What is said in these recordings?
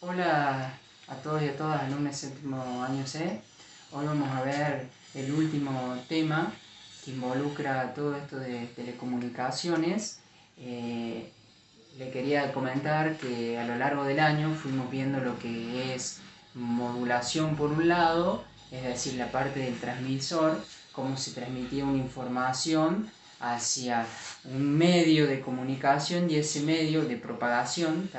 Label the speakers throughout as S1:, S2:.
S1: Hola a todos y a todas, alumnos de séptimo año C. Hoy vamos a ver el último tema que involucra todo esto de telecomunicaciones. Le quería comentar que a lo largo del año fuimos viendo lo que es modulación por un lado, es decir, la parte del transmisor, cómo se transmitía una información hacia un medio de comunicación y ese medio de propagación,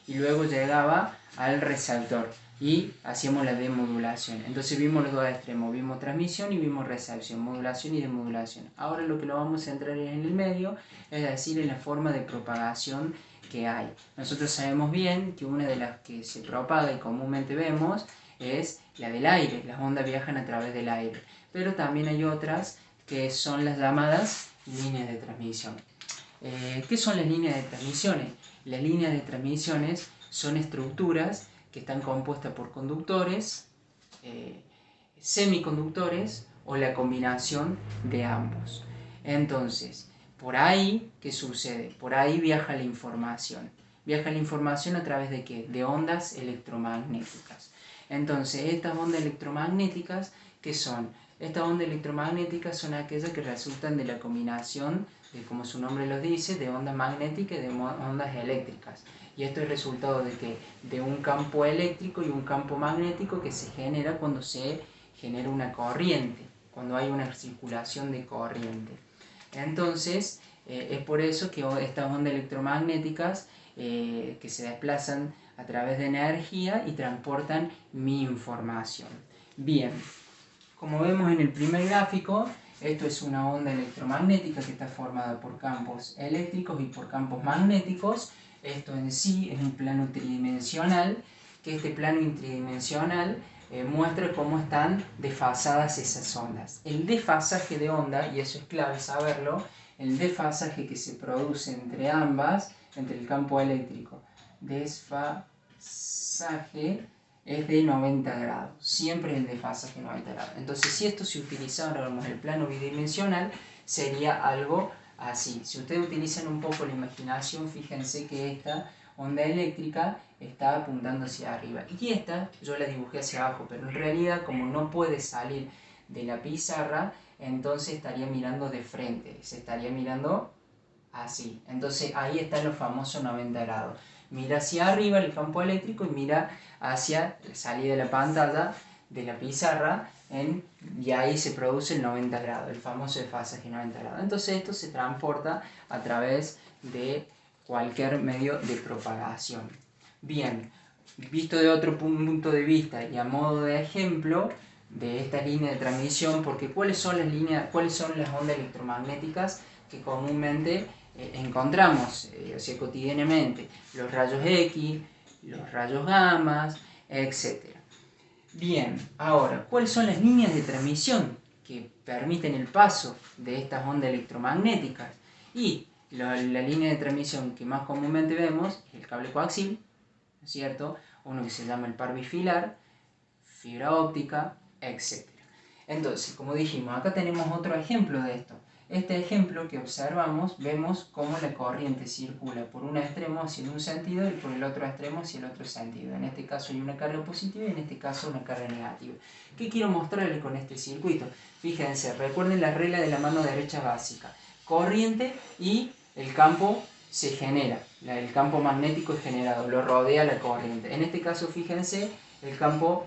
S1: y luego llegaba al receptor y hacíamos la demodulación. Entonces vimos los dos extremos, vimos transmisión y vimos recepción, modulación y demodulación. Ahora lo que lo vamos a centrar es en el medio, es decir, en la forma de propagación que hay. Nosotros sabemos bien que una de las que se propaga y comúnmente vemos es la del aire, las ondas viajan a través del aire, pero también hay otras que son las llamadas líneas de transmisión. ¿Qué son las líneas de transmisiones? Las líneas de transmisiones son estructuras que están compuestas por conductores, semiconductores o la combinación de ambos. Entonces, por ahí, ¿qué sucede? Por ahí viaja la información. Viaja la información a través de ¿qué? De ondas electromagnéticas. Entonces, estas ondas electromagnéticas, ¿qué son? Estas ondas electromagnéticas son aquellas que resultan de la combinación, como su nombre lo dice, de ondas magnéticas y de ondas eléctricas. Y esto es resultado de ¿qué? De un campo eléctrico y un campo magnético que se genera cuando se genera una corriente, cuando hay una circulación de corriente. Entonces, es por eso que estas ondas electromagnéticas que se desplazan a través de energía y transportan mi información. Bien, como vemos en el primer gráfico, esto es una onda electromagnética que está formada por campos eléctricos y por campos magnéticos. Esto en sí es un plano tridimensional, que este plano tridimensional muestra cómo están desfasadas esas ondas. El desfasaje de onda, y eso es clave saberlo, el desfasaje que se produce entre ambas, entre el campo eléctrico, desfasaje es de 90 grados, siempre es el desfasaje de 90 grados. Entonces, si esto se utilizara en el plano bidimensional, sería algo así. Si ustedes utilizan un poco la imaginación, fíjense que esta onda eléctrica está apuntando hacia arriba. Y esta yo la dibujé hacia abajo, pero en realidad como no puede salir de la pizarra, entonces estaría mirando de frente, se estaría mirando así. Entonces ahí están los famosos 90 grados. Mira hacia arriba el campo eléctrico y mira hacia la salida de la pantalla de la pizarra y ahí se produce el 90 grados, el famoso desfasaje 90 grados. Entonces esto se transporta a través de cualquier medio de propagación. Bien, visto de otro punto de vista y a modo de ejemplo de esta línea de transmisión, porque ¿cuáles son las ondas electromagnéticas que comúnmente encontramos, o sea, cotidianamente? Los rayos X, los rayos gamma, etc. Bien, ahora, ¿cuáles son las líneas de transmisión que permiten el paso de estas ondas electromagnéticas? Y la línea de transmisión que más comúnmente vemos es el cable coaxial, ¿no es cierto? Uno que se llama el par bifilar, fibra óptica, etc. Entonces, como dijimos, acá tenemos otro ejemplo de esto. Este ejemplo que observamos, vemos cómo la corriente circula por un extremo hacia un sentido y por el otro extremo hacia el otro sentido. En este caso hay una carga positiva y en este caso una carga negativa. ¿Qué quiero mostrarles con este circuito? Fíjense, recuerden la regla de la mano derecha básica. Corriente y el campo se genera. El campo magnético es generado, lo rodea la corriente. En este caso, fíjense, el campo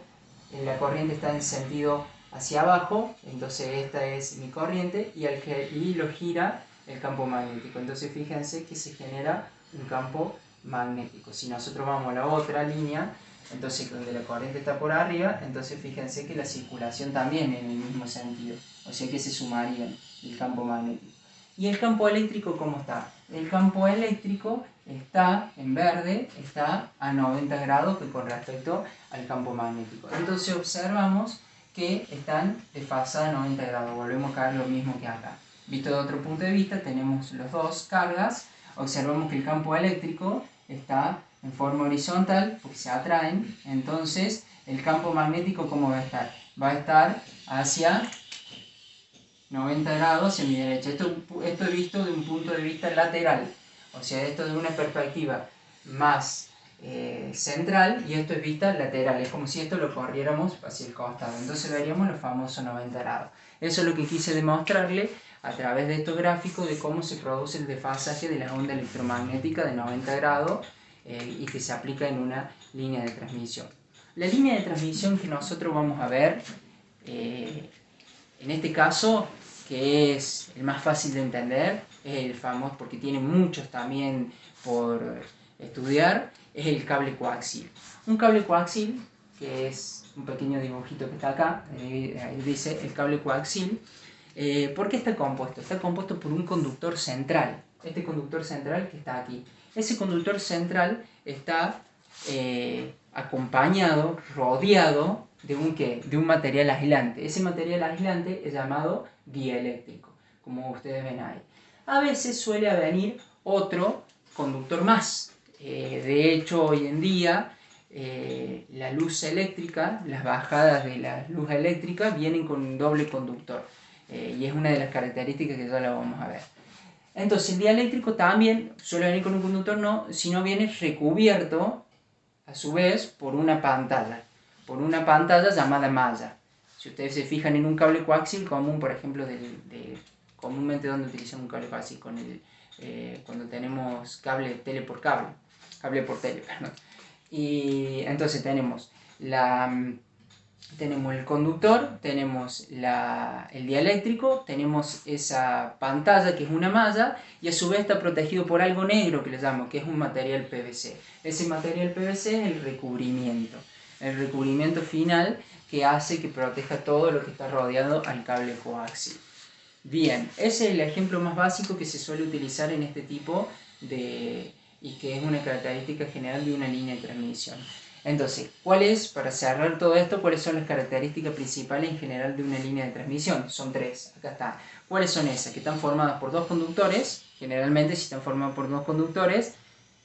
S1: en la corriente está en sentido hacia abajo, entonces esta es mi corriente y lo gira el campo magnético. Entonces fíjense que se genera un campo magnético. Si nosotros vamos a la otra línea, entonces donde la corriente está por arriba, entonces fíjense que la circulación también en el mismo sentido, o sea que se sumarían el campo magnético. ¿Y el campo eléctrico cómo está? El campo eléctrico está en verde, está a 90 grados con respecto al campo magnético. Entonces observamos que están desfasadas a 90 grados, volvemos a ver lo mismo que acá. Visto de otro punto de vista, tenemos las dos cargas, observamos que el campo eléctrico está en forma horizontal porque se atraen, entonces el campo magnético ¿cómo va a estar? Va a estar hacia 90 grados hacia mi derecha. Esto es visto de un punto de vista lateral, o sea, esto de una perspectiva más central y esto es vista lateral, es como si esto lo corriéramos hacia el costado, entonces veríamos los famosos 90 grados. Eso es lo que quise demostrarle a través de estos gráficos de cómo se produce el desfasaje de la onda electromagnética de 90 grados y que se aplica en una línea de transmisión. La línea de transmisión que nosotros vamos a ver, en este caso, que es el más fácil de entender, es el famoso, porque tiene muchos también por estudiar, es el cable coaxil. Un cable coaxil, que es un pequeño dibujito que está acá, ahí dice el cable coaxil. ¿Por qué está compuesto? Está compuesto por un conductor central. Este conductor central que está aquí. Ese conductor central está acompañado, rodeado de un, ¿qué? De un material aislante. Ese material aislante es llamado dieléctrico, como ustedes ven ahí. A veces suele venir otro conductor más. De hecho, hoy en día, la luz eléctrica, las bajadas de la luz eléctrica vienen con un doble conductor. Y es una de las características que ya la vamos a ver. Entonces, el dieléctrico también suele venir con un conductor, no, sino viene recubierto, a su vez, por una pantalla llamada malla. Si ustedes se fijan en un cable coaxil común, por ejemplo, comúnmente donde utilizan un cable coaxil cuando tenemos cable tele por cable, cable por tele, perdón. Y entonces tenemos el conductor, tenemos el dieléctrico, tenemos esa pantalla que es una malla y a su vez está protegido por algo negro que le llamo, que es un material PVC. Ese material PVC es el recubrimiento final que hace que proteja todo lo que está rodeado al cable coaxil. Bien, ese es el ejemplo más básico que se suele utilizar en este tipo y que es una característica general de una línea de transmisión. Entonces, para cerrar todo esto, cuáles son las características principales en general de una línea de transmisión? Son tres, acá está. ¿Cuáles son esas? Que están formadas por dos conductores, generalmente si están formadas por dos conductores,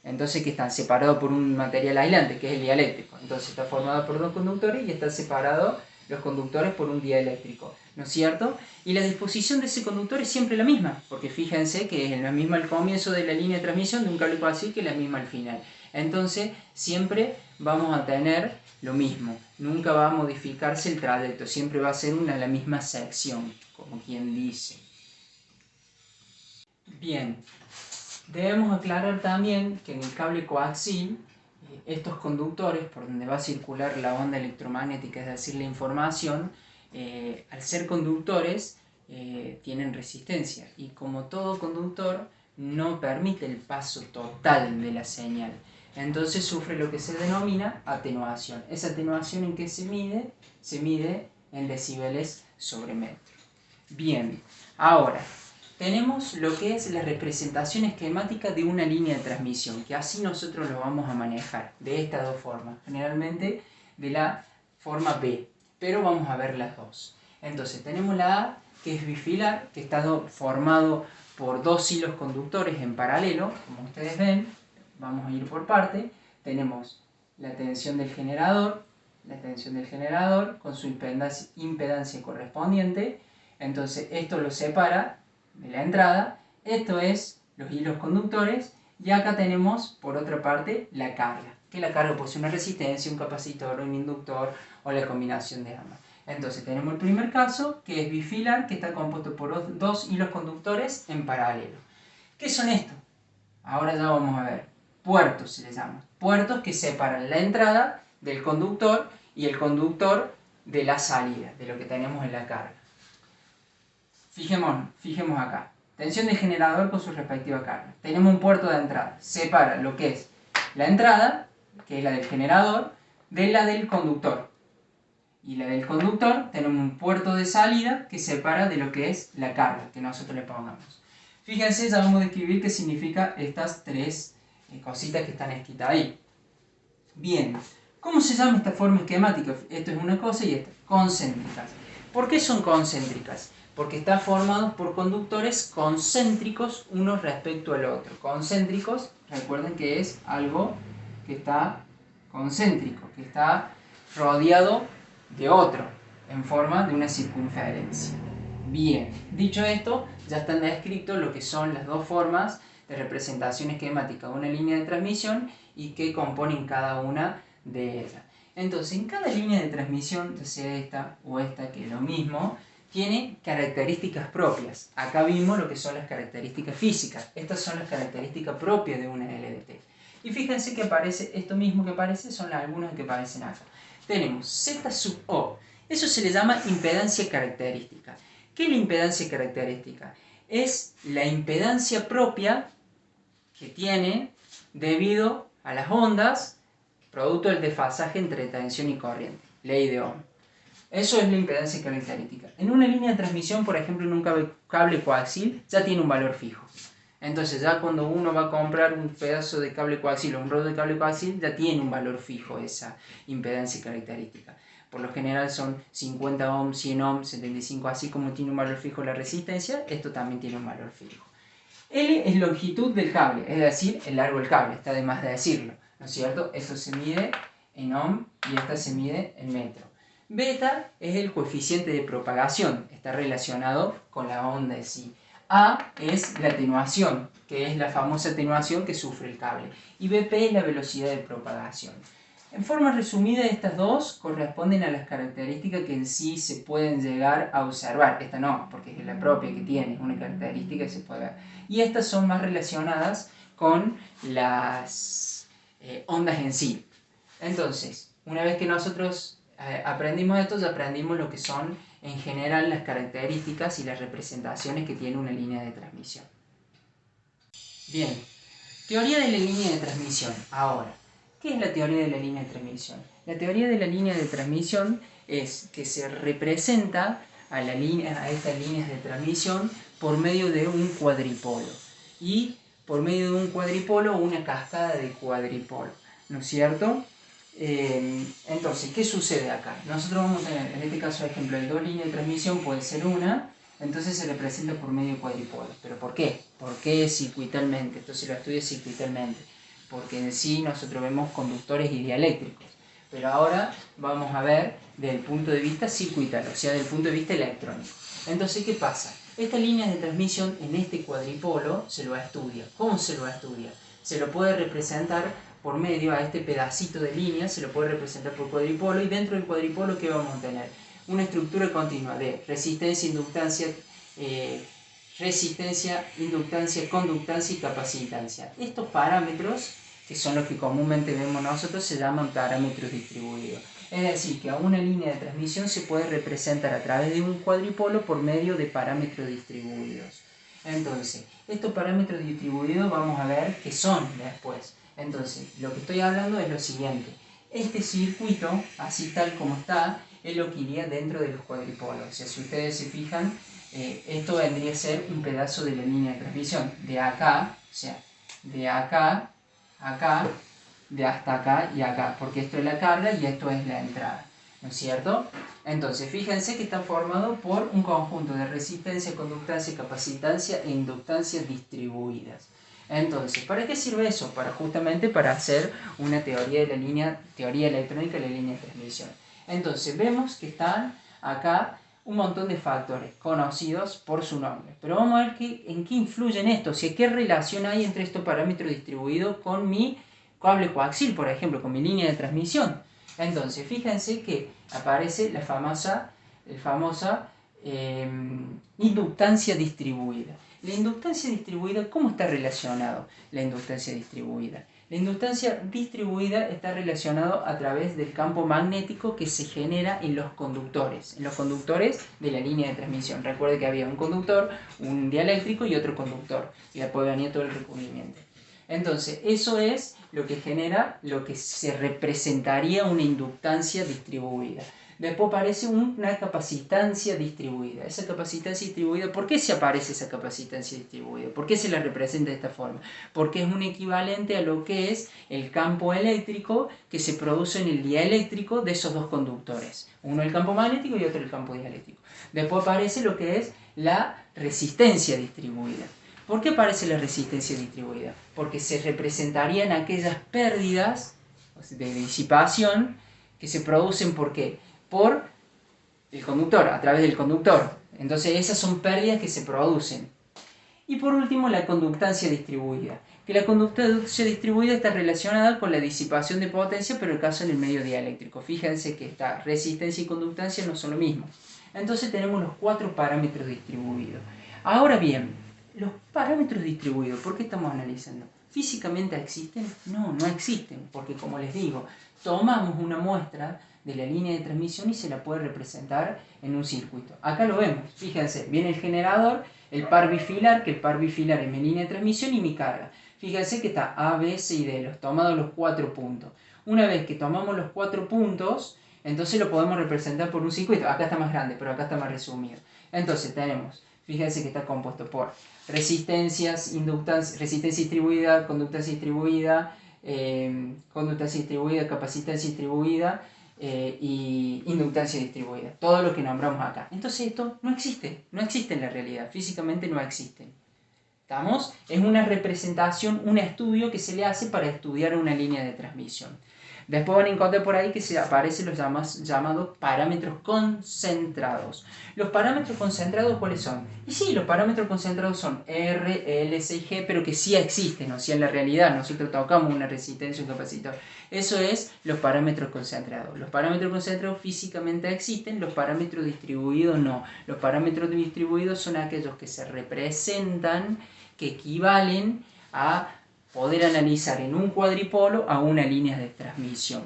S1: entonces que están separados por un material aislante, que es el dieléctrico. Entonces está formado por dos conductores y están separados los conductores por un dieléctrico, ¿no es cierto? Y la disposición de ese conductor es siempre la misma, porque fíjense que es la misma al comienzo de la línea de transmisión de un cable coaxil que la misma al final. Entonces siempre vamos a tener lo mismo, nunca va a modificarse el trayecto, siempre va a ser la misma sección, como quien dice. Bien, debemos aclarar también que en el cable coaxil, estos conductores por donde va a circular la onda electromagnética, es decir, la información, al ser conductores, tienen resistencia y como todo conductor no permite el paso total de la señal. Entonces sufre lo que se denomina atenuación. ¿Esa atenuación en qué se mide? Se mide en decibeles sobre metro. Bien, ahora tenemos lo que es la representación esquemática de una línea de transmisión, que así nosotros lo vamos a manejar, de estas dos formas, generalmente de la forma B, pero vamos a ver las dos. Entonces tenemos la A, que es bifilar, que está formado por dos hilos conductores en paralelo, como ustedes ven. Vamos a ir por parte. Tenemos la tensión del generador con su impedancia correspondiente. Entonces esto lo separa de la entrada. Esto es los hilos conductores. Y acá tenemos por otra parte la carga. Que la carga posee una resistencia, un capacitor, un inductor o la combinación de ambas. Entonces tenemos el primer caso, que es bifilar, que está compuesto por dos hilos conductores en paralelo. ¿Qué son estos? Ahora ya vamos a ver. Puertos se les llama. Puertos que separan la entrada del conductor y el conductor de la salida, de lo que tenemos en la carga. Fijemos acá. Tensión del generador con su respectiva carga. Tenemos un puerto de entrada. Separa lo que es la entrada, que es la del generador, de la del conductor. Y la del conductor tenemos un puerto de salida que separa de lo que es la carga que nosotros le pongamos. Fíjense, ya vamos a describir qué significa estas tres cositas que están escritas ahí. Bien, ¿cómo se llama esta forma esquemática? Esto es una cosa y esta, concéntricas. ¿Por qué son concéntricas? Porque están formados por conductores concéntricos unos respecto al otro. Concéntricos, recuerden que es algo que está concéntrico, que está rodeado de otro, en forma de una circunferencia. Bien, dicho esto, ya están descritos lo que son las dos formas de representación esquemática de una línea de transmisión y qué componen cada una de ellas. Entonces, en cada línea de transmisión, ya sea esta o esta, que es lo mismo, tiene características propias. Acá vimos lo que son las características físicas. Estas son las características propias de una LDT. Y fíjense que aparece, esto mismo que aparece son algunas que aparecen acá. Tenemos Z sub O. Eso se le llama impedancia característica. ¿Qué es la impedancia característica? Es la impedancia propia que tiene debido a las ondas, producto del desfasaje entre tensión y corriente, ley de Ohm. Eso es la impedancia característica. En una línea de transmisión, por ejemplo, en un cable coaxil, ya tiene un valor fijo. Entonces ya cuando uno va a comprar un pedazo de cable coaxil o un rollo de cable coaxil, ya tiene un valor fijo esa impedancia característica. Por lo general son 50 ohms, 100 ohms, 75, así como tiene un valor fijo la resistencia, esto también tiene un valor fijo. L es longitud del cable, es decir, el largo del cable, está de más de decirlo, ¿no es cierto? Esto se mide en ohm y esta se mide en metro. Beta es el coeficiente de propagación, está relacionado con la onda en sí. A es la atenuación, que es la famosa atenuación que sufre el cable. Y BP es la velocidad de propagación. En forma resumida, estas dos corresponden a las características que en sí se pueden llegar a observar. Esta no, porque es la propia que tiene, es una característica que se puede ver. Y estas son más relacionadas con las ondas en sí. Entonces, una vez que nosotros aprendimos esto, ya aprendimos lo que son en general las características y las representaciones que tiene una línea de transmisión. Bien, teoría de la línea de transmisión. Ahora, ¿qué es la teoría de la línea de transmisión? La teoría de la línea de transmisión es que se representa a estas líneas de transmisión por medio de un cuadripolo. Y por medio de un cuadripolo, una cascada de cuadripolo, ¿no es cierto? Entonces, ¿qué sucede acá? Nosotros vamos a tener, en este caso, por ejemplo, el dos líneas de transmisión puede ser una, entonces se representa por medio de cuadripolo. ¿Pero por qué? ¿Por qué circuitalmente? Esto se lo estudia circuitalmente. Porque en sí nosotros vemos conductores y dieléctricos. Pero ahora vamos a ver desde el punto de vista circuital, o sea, desde el punto de vista electrónico. Entonces, ¿qué pasa? Esta línea de transmisión en este cuadripolo se lo estudia. ¿Cómo se lo estudia? Se lo puede representar por medio a este pedacito de línea, se lo puede representar por cuadripolo, y dentro del cuadripolo, ¿qué vamos a tener? Una estructura continua de resistencia, inductancia, conductancia y capacitancia. Estos parámetros, que son los que comúnmente vemos nosotros, se llaman parámetros distribuidos. Es decir, que a una línea de transmisión se puede representar a través de un cuadripolo por medio de parámetros distribuidos. Entonces, estos parámetros distribuidos vamos a ver qué son después. Entonces, lo que estoy hablando es lo siguiente. Este circuito, así tal como está, es lo que iría dentro de los cuadripolos. O sea, si ustedes se fijan, esto vendría a ser un pedazo de la línea de transmisión. De acá, o sea, de acá, acá, de hasta acá y acá. Porque esto es la carga y esto es la entrada. ¿No es cierto? Entonces, fíjense que está formado por un conjunto de resistencia, conductancia, capacitancia e inductancia distribuidas. Entonces, ¿para qué sirve eso? Justamente para hacer una teoría electrónica de la línea de transmisión. Entonces, vemos que están acá un montón de factores conocidos por su nombre. Pero vamos a ver en qué influyen estos, o sea, qué relación hay entre estos parámetros distribuidos con mi cable coaxil, por ejemplo, con mi línea de transmisión. Entonces, fíjense que aparece la famosa inductancia distribuida. La inductancia distribuida, ¿cómo está relacionado la inductancia distribuida? La inductancia distribuida está relacionado a través del campo magnético que se genera en los conductores de la línea de transmisión. Recuerde que había un conductor, un dieléctrico y otro conductor, y después venía todo el recubrimiento. Entonces, eso es lo que genera, lo que se representaría una inductancia distribuida. Después aparece una capacitancia distribuida. Esa capacitancia distribuida, ¿por qué se aparece esa capacitancia distribuida? ¿Por qué se la representa de esta forma? Porque es un equivalente a lo que es el campo eléctrico que se produce en el dieléctrico de esos dos conductores. Uno el campo magnético y otro el campo dieléctrico. Después aparece lo que es la resistencia distribuida. ¿Por qué aparece la resistencia distribuida? Porque se representarían aquellas pérdidas de disipación que se producen, ¿por qué? Por el conductor, a través del conductor. Entonces esas son pérdidas que se producen. Y por último, la conductancia distribuida. que la conductancia distribuida está relacionada con la disipación de potencia, pero el caso en el medio dieléctrico. Fíjense que esta resistencia y conductancia no son lo mismo. Entonces tenemos los 4 parámetros distribuidos. Ahora bien, los parámetros distribuidos, ¿por qué estamos analizando? ¿Físicamente existen? No, no existen, porque como les digo, tomamos una muestra de la línea de transmisión y se la puede representar en un circuito. Acá lo vemos, fíjense, viene el generador, el par bifilar, que el par bifilar es mi línea de transmisión y mi carga. Fíjense que está A, B, C y D, los tomados los 4 puntos. Una vez que tomamos los 4 puntos, entonces lo podemos representar por un circuito. Acá está más grande, pero acá está más resumido. Entonces tenemos, fíjense que está compuesto por resistencias, inductancia, resistencia distribuida, conductancia distribuida, capacitancia distribuida y inductancia distribuida. Todo lo que nombramos acá. Entonces esto no existe en la realidad, físicamente no existe. ¿Estamos? Es una representación, un estudio que se le hace para estudiar una línea de transmisión. Después van a encontrar por ahí que se aparecen los llamados parámetros concentrados. ¿Los parámetros concentrados cuáles son? Y sí, los parámetros concentrados son R, L, C y G, pero que sí existen, o sea, en la realidad nosotros tocamos una resistencia y un capacitor. Eso es los parámetros concentrados. Los parámetros concentrados físicamente existen, los parámetros distribuidos no. Los parámetros distribuidos son aquellos que se representan, que equivalen a poder analizar en un cuadripolo a una línea de transmisión.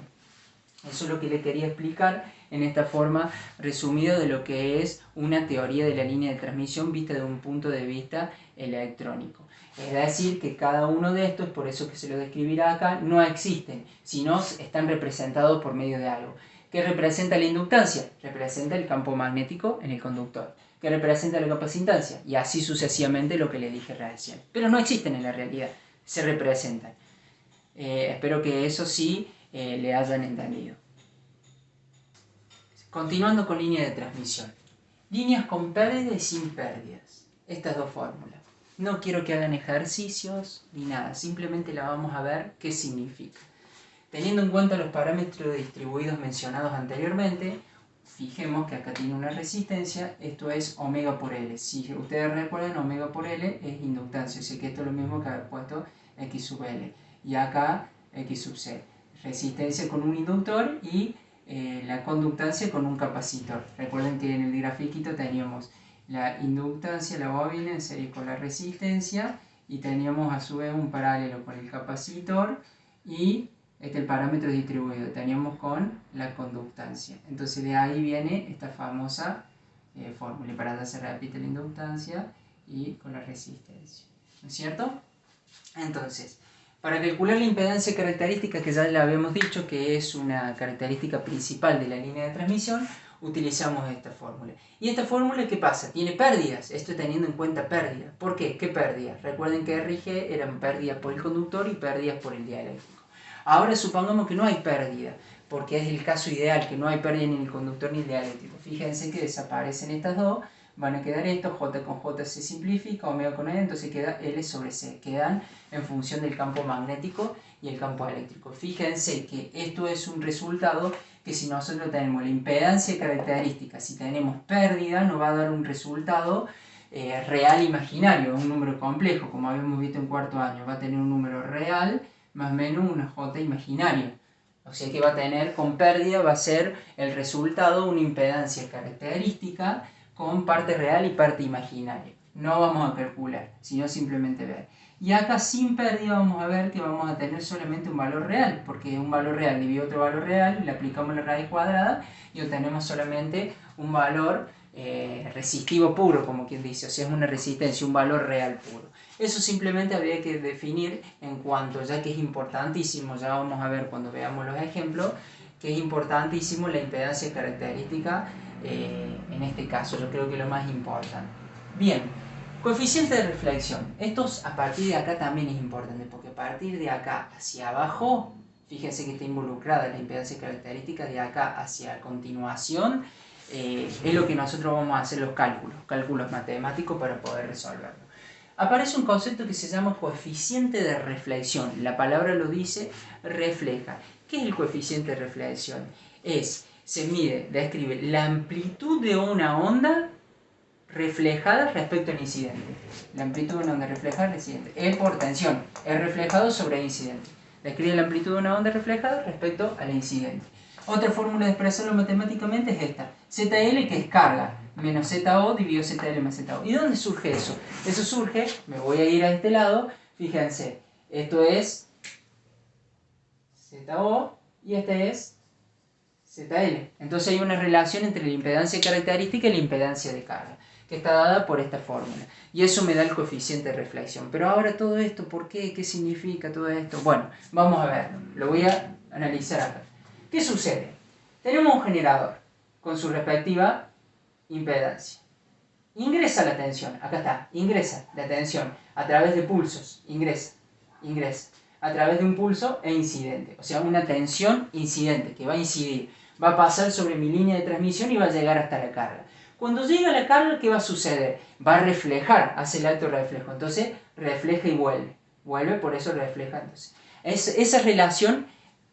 S1: Eso es lo que le quería explicar en esta forma resumida de lo que es una teoría de la línea de transmisión vista de un punto de vista electrónico. Es decir, que cada uno de estos, por eso que se lo describirá acá, no existen, sino están representados por medio de algo. ¿Qué representa la inductancia? Representa el campo magnético en el conductor. ¿Qué representa la capacitancia? Y así sucesivamente lo que le dije recién. Pero no existen en la realidad, se representan. Espero que eso sí le hayan entendido. Continuando con línea de transmisión. Líneas con pérdidas y sin pérdidas. Estas dos fórmulas. No quiero que hagan ejercicios ni nada, simplemente la vamos a ver qué significa. Teniendo en cuenta los parámetros distribuidos mencionados anteriormente, fijemos que acá tiene una resistencia, esto es omega por L. Si ustedes recuerdan, omega por L es inductancia, así que esto es lo mismo que haber puesto X sub L. Y acá X sub C. Resistencia con un inductor y la conductancia con un capacitor. Recuerden que en el grafiquito teníamos la inductancia, la bobina en serie con la resistencia y teníamos a su vez un paralelo con el capacitor y el parámetro distribuido teníamos con la conductancia. Entonces de ahí viene esta famosa fórmula. Para allá se repite la inductancia y con la resistencia. ¿No es cierto? Entonces, para calcular la impedancia característica, que ya le habíamos dicho que es una característica principal de la línea de transmisión, utilizamos esta fórmula. ¿Y esta fórmula qué pasa? Tiene pérdidas, esto teniendo en cuenta pérdidas. ¿Por qué? ¿Qué pérdidas? Recuerden que R y G eran pérdidas por el conductor y pérdidas por el dieléctrico. Ahora supongamos que no hay pérdida, porque es el caso ideal, que no hay pérdida ni en el conductor ni en el dieléctrico. Fíjense que desaparecen estas dos, van a quedar esto, J con J se simplifica, omega con L, entonces queda L sobre C. Quedan en función del campo magnético y el campo eléctrico. Fíjense que esto es un resultado que si nosotros tenemos la impedancia característica, si tenemos pérdida, nos va a dar un resultado real imaginario, un número complejo, como habíamos visto en cuarto año. Va a tener un número real más o menos una J imaginaria. O sea que va a tener, con pérdida, va a ser el resultado una impedancia característica con parte real y parte imaginaria. No vamos a calcular, sino simplemente ver. Y acá sin pérdida vamos a ver que vamos a tener solamente un valor real, porque un valor real divide otro valor real, le aplicamos la raíz cuadrada y obtenemos solamente un valor resistivo puro, como quien dice, o sea, es una resistencia, un valor real puro. Eso simplemente habría que definir en cuanto, ya que es importantísimo, ya vamos a ver cuando veamos los ejemplos, que es importantísimo la impedancia característica en este caso, yo creo que es lo más importante. Bien, coeficiente de reflexión. Estos a partir de acá también es importante, porque a partir de acá hacia abajo, fíjense que está involucrada la impedancia característica, de acá hacia continuación, es lo que nosotros vamos a hacer los cálculos matemáticos para poder resolverlo. Aparece un concepto que se llama coeficiente de reflexión. La palabra lo dice, refleja. ¿Qué es el coeficiente de reflexión? Se mide, describe la amplitud de una onda reflejada respecto al incidente. La amplitud de una onda reflejada al incidente. E por tensión. Es reflejado sobre el incidente. Describe la amplitud de una onda reflejada respecto al incidente. Otra fórmula de expresarlo matemáticamente es esta. ZL, que es carga, menos ZO dividido ZL más ZO. ¿Y dónde surge eso? Eso surge, me voy a ir a este lado, fíjense, esto es ZO y este es ZL. Entonces hay una relación entre la impedancia característica y la impedancia de carga, que está dada por esta fórmula. Y eso me da el coeficiente de reflexión. Pero ahora todo esto, ¿por qué? ¿Qué significa todo esto? Bueno, vamos a verlo. Lo voy a analizar acá. ¿Qué sucede? Tenemos un generador con su respectiva impedancia. Ingresa la tensión, acá está, ingresa la tensión a través de pulsos, ingresa, a través de un pulso e incidente. O sea, una tensión incidente que va a incidir, va a pasar sobre mi línea de transmisión y va a llegar hasta la carga. Cuando llega la carga, ¿qué va a suceder? Va a reflejar, hace el alto reflejo, entonces refleja y vuelve, por eso refleja. Entonces, esa relación,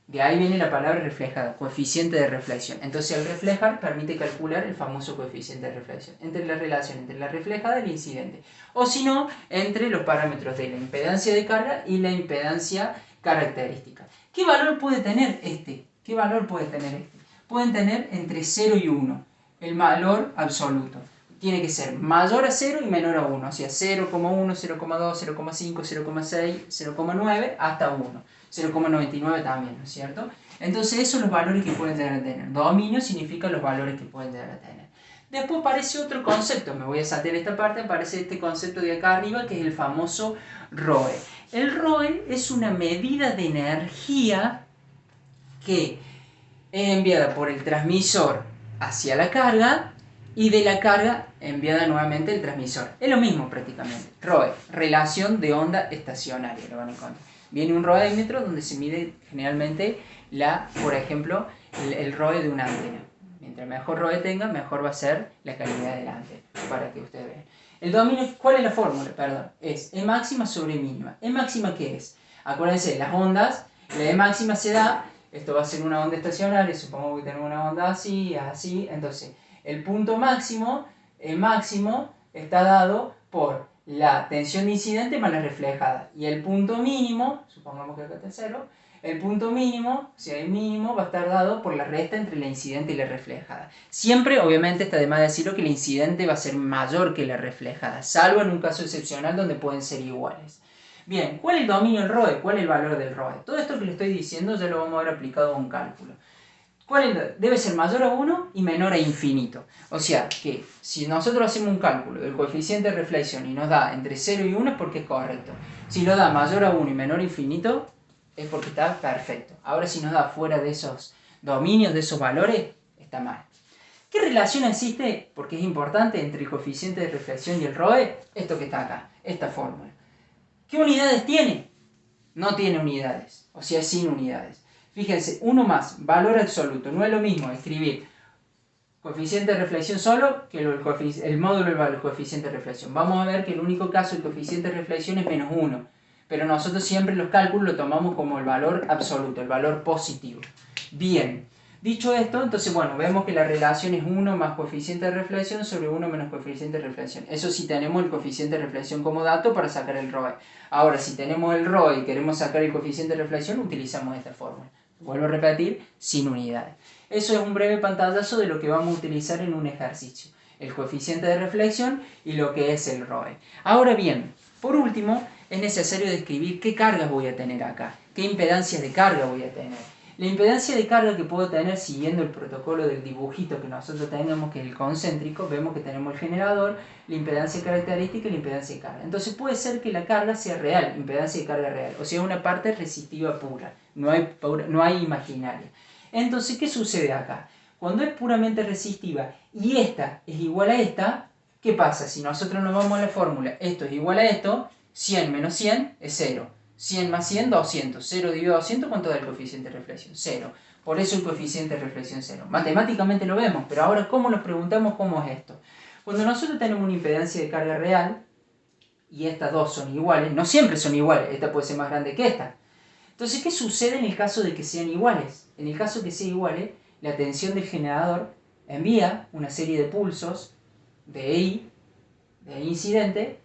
S1: de ahí viene la palabra reflejada, coeficiente de reflexión. Entonces el reflejar permite calcular el famoso coeficiente de reflexión, entre la relación entre la reflejada y el incidente. O si no, entre los parámetros de la impedancia de carga y la impedancia característica. ¿Qué valor puede tener este? ¿Qué valor puede tener este? Pueden tener entre 0 y 1, el valor absoluto. Tiene que ser mayor a 0 y menor a 1, o sea 0,1, 0,2, 0,5, 0,6, 0,9 hasta 1. 0,99 también, ¿no es cierto? Entonces esos son los valores que pueden llegar a tener. Dominio significa los valores que pueden llegar a tener. Después aparece otro concepto, me voy a saltar esta parte, aparece este concepto de acá arriba que es el famoso ROE. El ROE es una medida de energía que es enviada por el transmisor hacia la carga y de la carga enviada nuevamente al transmisor. Es lo mismo prácticamente. ROE, relación de onda estacionaria, lo van a encontrar. Viene un ROEímetro donde se mide generalmente, por ejemplo, el ROE de una antena. Mientras mejor ROE tenga, mejor va a ser la calidad de la antena, para que ustedes vean. El dominio, ¿cuál es la fórmula? Perdón, es E máxima sobre E mínima. ¿E máxima qué es? Acuérdense, las ondas, la E máxima se da, esto va a ser una onda estacionaria, supongo que tenemos una onda así, así, entonces, el punto máximo, E máximo, está dado por la tensión de incidente más la reflejada. Y el punto mínimo, supongamos que acá está 0, el punto mínimo, o sea, el mínimo va a estar dado por la resta entre la incidente y la reflejada. Siempre, obviamente, está de más decirlo que la incidente va a ser mayor que la reflejada, salvo en un caso excepcional donde pueden ser iguales. Bien, ¿cuál es el dominio del ROE? ¿Cuál es el valor del ROE? Todo esto que le estoy diciendo ya lo vamos a ver aplicado a un cálculo. Debe ser mayor a 1 y menor a infinito. O sea, que si nosotros hacemos un cálculo del coeficiente de reflexión y nos da entre 0 y 1 es porque es correcto. Si lo da mayor a 1 y menor a infinito es porque está perfecto. Ahora si nos da fuera de esos dominios, de esos valores, está mal. ¿Qué relación existe? Porque es importante entre el coeficiente de reflexión y el ROE. Esto que está acá, esta fórmula. ¿Qué unidades tiene? No tiene unidades, o sea, sin unidades. Fíjense, 1 más, valor absoluto. No es lo mismo escribir coeficiente de reflexión solo que el módulo del coeficiente de reflexión. Vamos a ver que el único caso del coeficiente de reflexión es menos 1. Pero nosotros siempre los cálculos lo tomamos como el valor absoluto, el valor positivo. Bien, dicho esto, entonces bueno, vemos que la relación es 1 más coeficiente de reflexión sobre 1 menos coeficiente de reflexión. Eso sí tenemos el coeficiente de reflexión como dato para sacar el ROE. Ahora, si tenemos el ROE y queremos sacar el coeficiente de reflexión, utilizamos esta fórmula. Vuelvo a repetir, sin unidades. Eso es un breve pantallazo de lo que vamos a utilizar en un ejercicio. El coeficiente de reflexión y lo que es el ROE. Ahora bien, por último, es necesario describir qué cargas voy a tener acá, qué impedancias de carga voy a tener. La impedancia de carga que puedo tener siguiendo el protocolo del dibujito que nosotros tenemos, que es el concéntrico, vemos que tenemos el generador, la impedancia característica y la impedancia de carga. Entonces puede ser que la carga sea real, impedancia de carga real, o sea, una parte resistiva pura, no hay imaginaria. Entonces, ¿qué sucede acá? Cuando es puramente resistiva y esta es igual a esta, ¿qué pasa? Si nosotros nos vamos a la fórmula, esto es igual a esto, 100 menos 100 es 0. 100 más 100, 200. 0 dividido a 200, ¿cuánto da el coeficiente de reflexión? 0. Por eso el coeficiente de reflexión 0. Matemáticamente lo vemos, pero ahora ¿cómo nos preguntamos cómo es esto? Cuando nosotros tenemos una impedancia de carga real, y estas dos son iguales, no siempre son iguales, esta puede ser más grande que esta. Entonces, ¿qué sucede en el caso de que sean iguales? En el caso de que sean iguales, la tensión del generador envía una serie de pulsos de I de incidente,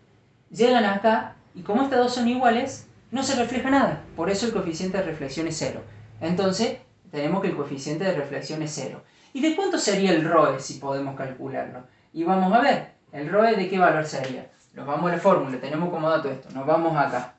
S1: llegan acá y como estas dos son iguales, no se refleja nada. Por eso el coeficiente de reflexión es 0. Entonces, tenemos que el coeficiente de reflexión es 0. ¿Y de cuánto sería el ROE si podemos calcularlo? Y vamos a ver, ¿el ROE de qué valor sería? Nos vamos a la fórmula, tenemos como dato esto, nos vamos acá.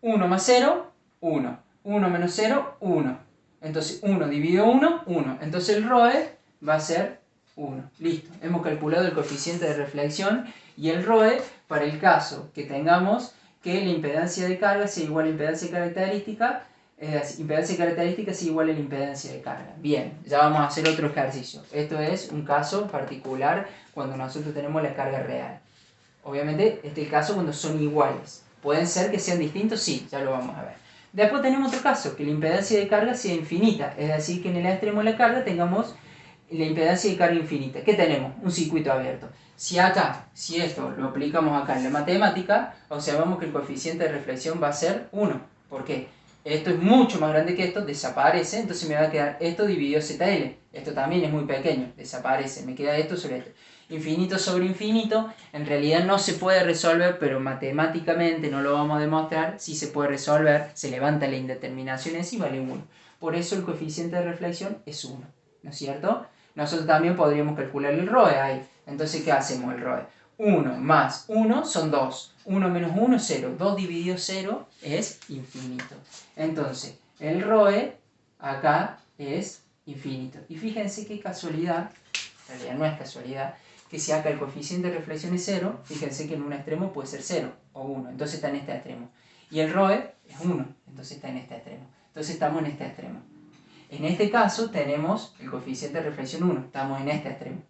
S1: 1 más 0, 1. 1 menos 0, 1. Entonces 1 dividido 1, 1. Entonces el ROE va a ser 1. Listo, hemos calculado el coeficiente de reflexión y el ROE para el caso que tengamos que la impedancia de carga sea igual a impedancia característica, impedancia característica sea igual a la impedancia de carga. Bien, ya vamos a hacer otro ejercicio. Esto es un caso particular cuando nosotros tenemos la carga real. Obviamente, este es el caso cuando son iguales. ¿Pueden ser que sean distintos? Sí, ya lo vamos a ver. Después tenemos otro caso, que la impedancia de carga sea infinita. Es decir, que en el extremo de la carga tengamos la impedancia de carga infinita. ¿Qué tenemos? Un circuito abierto. Si esto lo aplicamos acá en la matemática, observamos que el coeficiente de reflexión va a ser 1. ¿Por qué? Esto es mucho más grande que esto, desaparece, entonces me va a quedar esto dividido ZL. Esto también es muy pequeño, desaparece, me queda esto sobre esto. Infinito sobre infinito, en realidad no se puede resolver, pero matemáticamente no lo vamos a demostrar, sí se puede resolver, se levanta la indeterminación y vale 1. Por eso el coeficiente de reflexión es 1, ¿no es cierto? Nosotros también podríamos calcular el ROE ahí. Entonces, ¿qué hacemos el ROE? 1 más 1 son 2. 1 menos 1 es 0. 2 dividido 0 es infinito. Entonces, el ROE acá es infinito. Y fíjense qué casualidad, en realidad no es casualidad, que si acá el coeficiente de reflexión es 0, fíjense que en un extremo puede ser 0 o 1. Entonces está en este extremo. Y el ROE es 1. Entonces está en este extremo. Entonces estamos en este extremo. En este caso tenemos el coeficiente de reflexión 1, estamos en este extremo.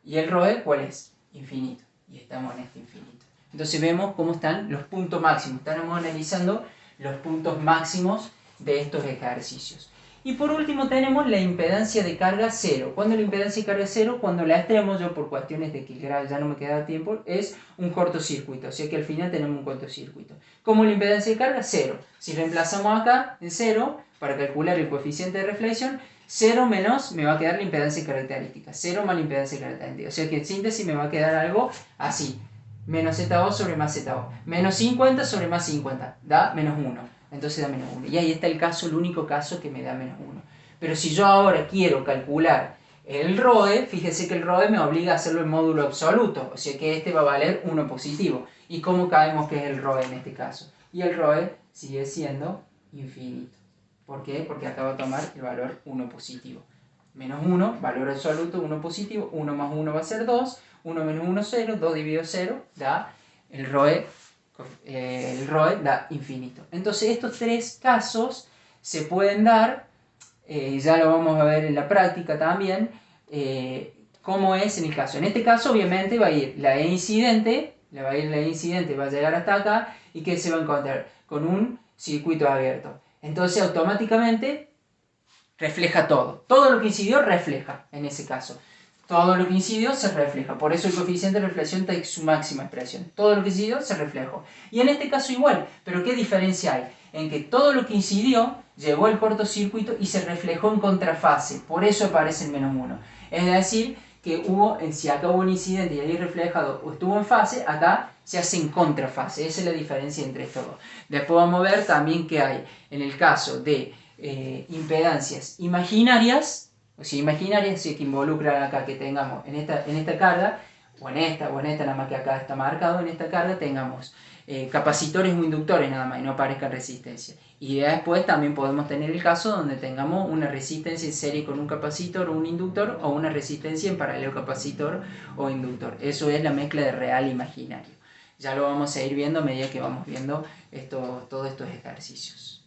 S1: ¿Y el ROE cuál es? Infinito. Y estamos en este infinito. Entonces vemos cómo están los puntos máximos. Estamos analizando los puntos máximos de estos ejercicios. Y por último tenemos la impedancia de carga 0. ¿Cuándo la impedancia de carga 0? Cuando la extremo, yo por cuestiones de que ya no me queda tiempo, es un cortocircuito. O sea que al final tenemos un cortocircuito. ¿Cómo la impedancia de carga? 0. Si reemplazamos acá en 0, para calcular el coeficiente de reflexión, 0 menos me va a quedar la impedancia característica. 0 más la impedancia característica. O sea que en síntesis me va a quedar algo así. Menos ZO sobre más ZO. Menos 50 sobre más 50. Da menos 1. Entonces da menos 1. Y ahí está el caso, el único caso que me da menos 1. Pero si yo ahora quiero calcular el ROE, fíjese que el ROE me obliga a hacerlo en módulo absoluto. O sea que este va a valer 1 positivo. ¿Y cómo sabemos que es el ROE en este caso? Y el ROE sigue siendo infinito. ¿Por qué? Porque acabo de tomar el valor 1 positivo. Menos 1, valor absoluto, 1 positivo. 1 más 1 va a ser 2. 1 menos 1, 0. 2 dividido 0 da el ROE da infinito. Entonces estos tres casos se pueden dar, ya lo vamos a ver en la práctica también, cómo es en el caso. En este caso obviamente va a ir la E incidente, va a llegar hasta acá y que se va a encontrar con un circuito abierto. Entonces automáticamente refleja todo. Todo lo que incidió refleja en ese caso. Todo lo que incidió se refleja. Por eso el coeficiente de reflexión está en su máxima expresión. Todo lo que incidió se reflejó. Y en este caso igual. Pero ¿qué diferencia hay? En que todo lo que incidió llegó al cortocircuito y se reflejó en contrafase. Por eso aparece el menos 1. Es decir, que si acá hubo un incidente y ahí reflejado o estuvo en fase, acá se hace en contrafase. Esa es la diferencia entre estos dos. Después vamos a ver también que hay en el caso de impedancias imaginarias, o sea, imaginarias, si que involucran acá que tengamos en esta carga, o en esta nada más que acá está marcado, en esta carga tengamos capacitores o inductores nada más y no aparezca resistencia. Y después también podemos tener el caso donde tengamos una resistencia en serie con un capacitor o un inductor, o una resistencia en paralelo capacitor o inductor. Eso es la mezcla de real e imaginario. Ya lo vamos a ir viendo a medida que vamos viendo todos estos ejercicios.